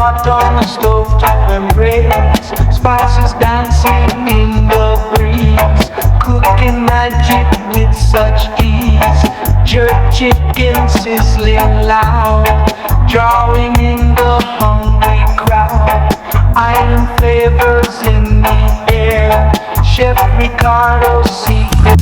pot on the stove to embrace, spices dancing in the breeze, cooking magic with such ease. Jerk chicken sizzling loud, drawing in the hungry crowd. Island flavors in the air, Chef Ricardo's secret.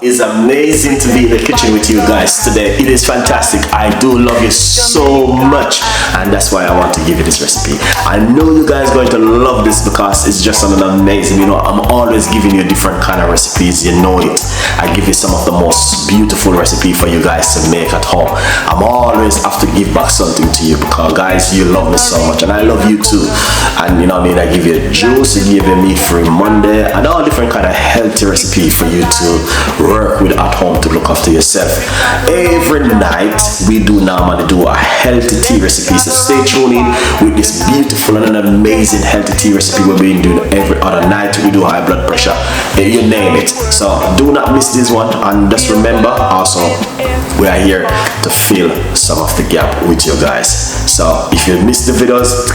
It's amazing to be in the kitchen with you guys today. It is fantastic. I do love you so much, and that's why I want to give you this recipe. I know you guys are going to love this because it's just something amazing. You know, I'm always giving you different kind of recipes. You know it. I give you some of the most beautiful recipe for you guys to make at home. I'm always have to give back something to you because guys, you love me so much, and I love you too. And you know what I mean, I give you juice, I give you meat-free Monday, and all different kind of healthy recipe for you to work with at home to look after yourself. Every night we do normally do a healthy tea recipe, so stay tuned in with this beautiful and an amazing healthy tea recipe we've been doing every other night. We do high blood pressure, you name it. So do not miss this one, and just remember also we are here to fill some of the gap with you guys. So if you missed the videos,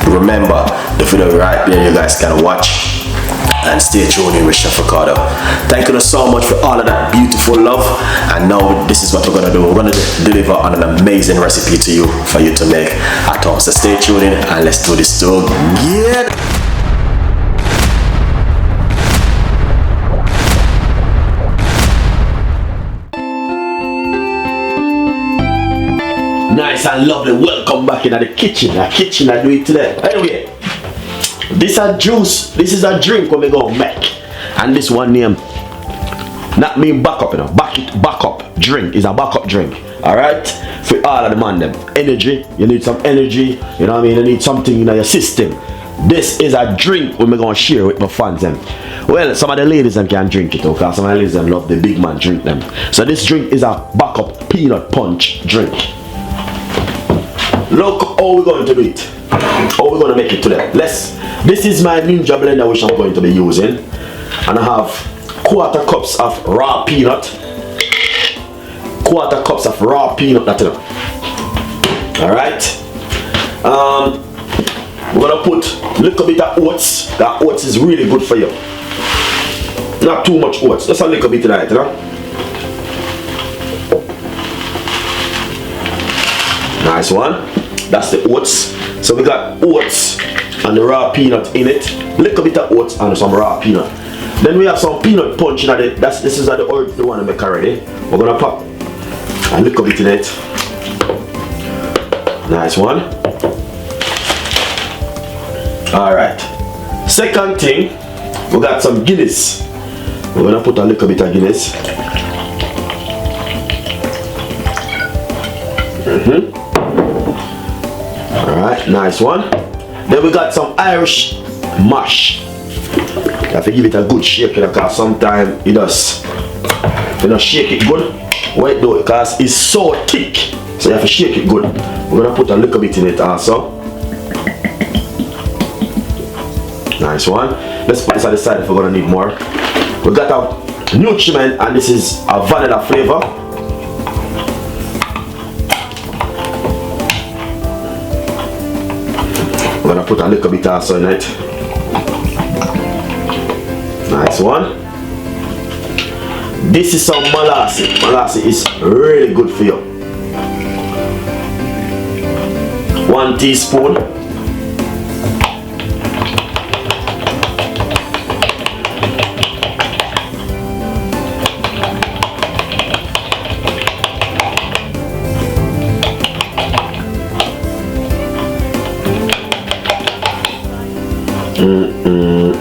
remember the video right there, you guys can watch. And stay tuned in with Chef Ricardo. Thank you so much for all of that beautiful love. And now this is what we're gonna do. We're gonna deliver on an amazing recipe to you for you to make at home. So stay tuned in and let's do this together. Nice and lovely. Welcome back in the kitchen. I do it today. Anyway. This a juice, this is a drink when we go make. And this one name, not mean backup, you know, backup drink is a backup drink. Alright? For all of the man them. Energy, you need some energy, you know what I mean? You need something in your system. This is a drink when we gonna share with my fans them. Well, some of the ladies them can drink it, okay? Some of the ladies them love the big man drink them. So this drink is a backup peanut punch drink. Look how we're going to do it. How we're going to make it today. This is my ninja blender which I'm going to be using. And I have quarter cups of raw peanut. Quarter cups of raw peanut. Alright. We're going to put a little bit of oats. That oats is really good for you. Not too much oats. Just a little bit tonight, you know. Nice one. That's the oats. So we got oats and the raw peanut in it. Little bit of oats and some raw peanut. Then we have some peanut punch in it. This is the one I make already. We're gonna pop a little bit in it. Nice one. Alright. Second thing, we got some Guinness. We're gonna put a little bit of Guinness. Alright, nice one. Then we got some Irish mash. You have to give it a good shake because sometimes it does. You know, shake it good. Why do it? Because it's so thick. So you have to shake it good. We're gonna put a little bit in it also. Nice one. Let's put this on the side if we're gonna need more. We got our nutriment and this is a vanilla flavor. I'm gonna put a little bit also in it. Nice one. This is some molasses. Molasses is really good for you. 1 teaspoon.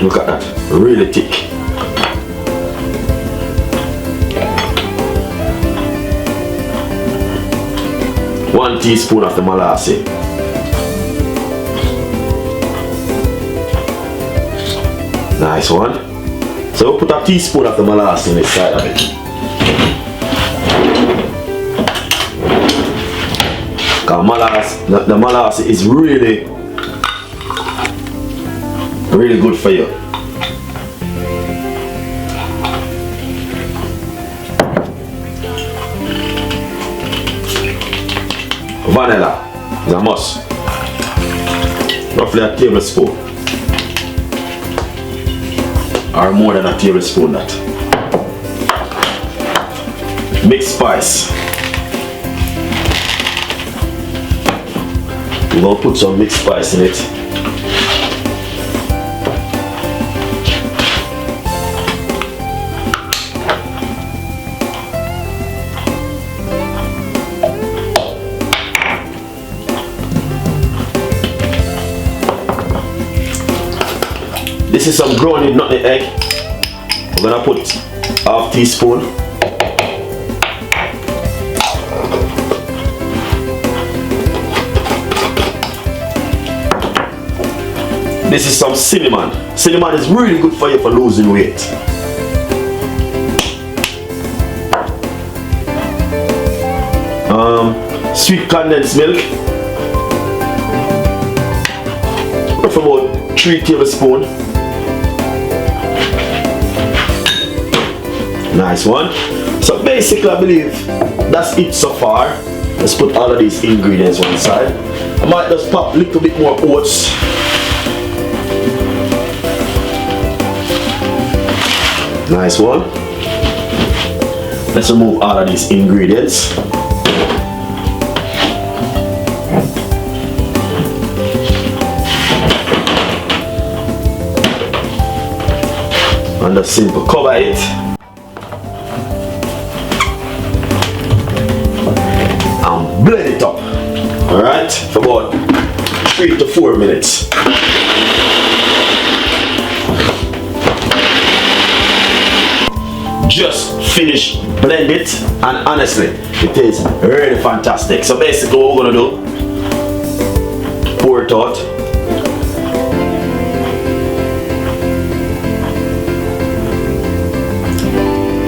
Look at that, really thick. One teaspoon of the molasses. Nice one. So we'll put a teaspoon of the molasses inside of it. The molasses is really good for you. Vanilla is a must. Roughly a tablespoon. Or more than a tablespoon that. Mixed spice. We're going to put some mixed spice in it. This is some grounded nutmeg egg. We're gonna put half teaspoon. This is some cinnamon. Cinnamon is really good for you for losing weight. Sweet condensed milk. For about 3 tablespoons. Nice one. So basically I believe that's it so far. Let's put all of these ingredients on the side. I might just pop a little bit more oats. Nice one. Let's remove all of these ingredients. And just simple cover it. And blend it up. Alright? For about 3 to 4 minutes. Just finish blend it, and honestly it is really fantastic. So basically what we're gonna do, pour it out.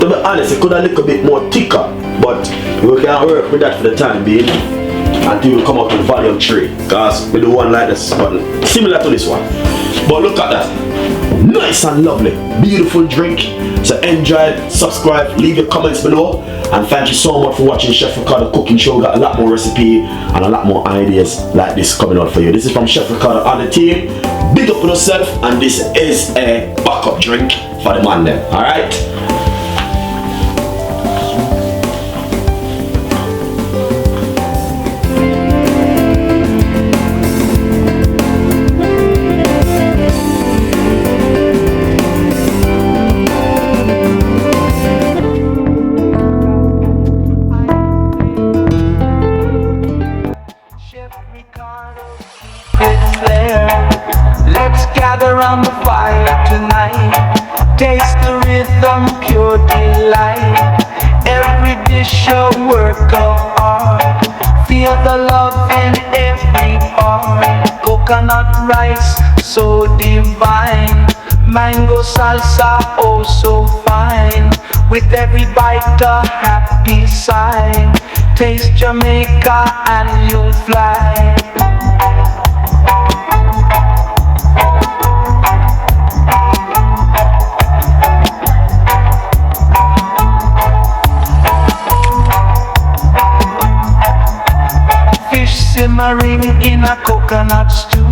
To be honest, it could have a little bit more thicker, but we can work with that for the time being until we come up with volume 3, because we do one like this, but similar to this one. But look at that, nice and lovely, beautiful drink. So enjoy, subscribe, leave your comments below, and thank you so much for watching Chef Ricardo Cooking Show. Got a lot more recipe and a lot more ideas like this coming out for you. This is from Chef Ricardo and the team. Big up on yourself, and this is a backup drink for the man then. Alright? Let's gather around the fire tonight. Taste the rhythm, pure delight. Every dish a work of art. Feel the love in every part. Coconut rice, so divine. Mango salsa, oh so fine. With every bite a happy sign. Taste Jamaica and you'll fly. Simmering in a coconut stew,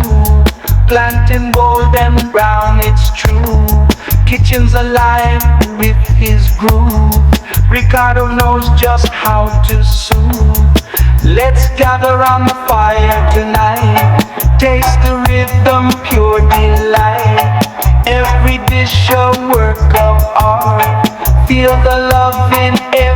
planting golden brown, it's true. Kitchen's alive with his groove. Ricardo knows just how to soothe. Let's gather around the fire tonight. Taste the rhythm, pure delight. Every dish a work of art. Feel the love in every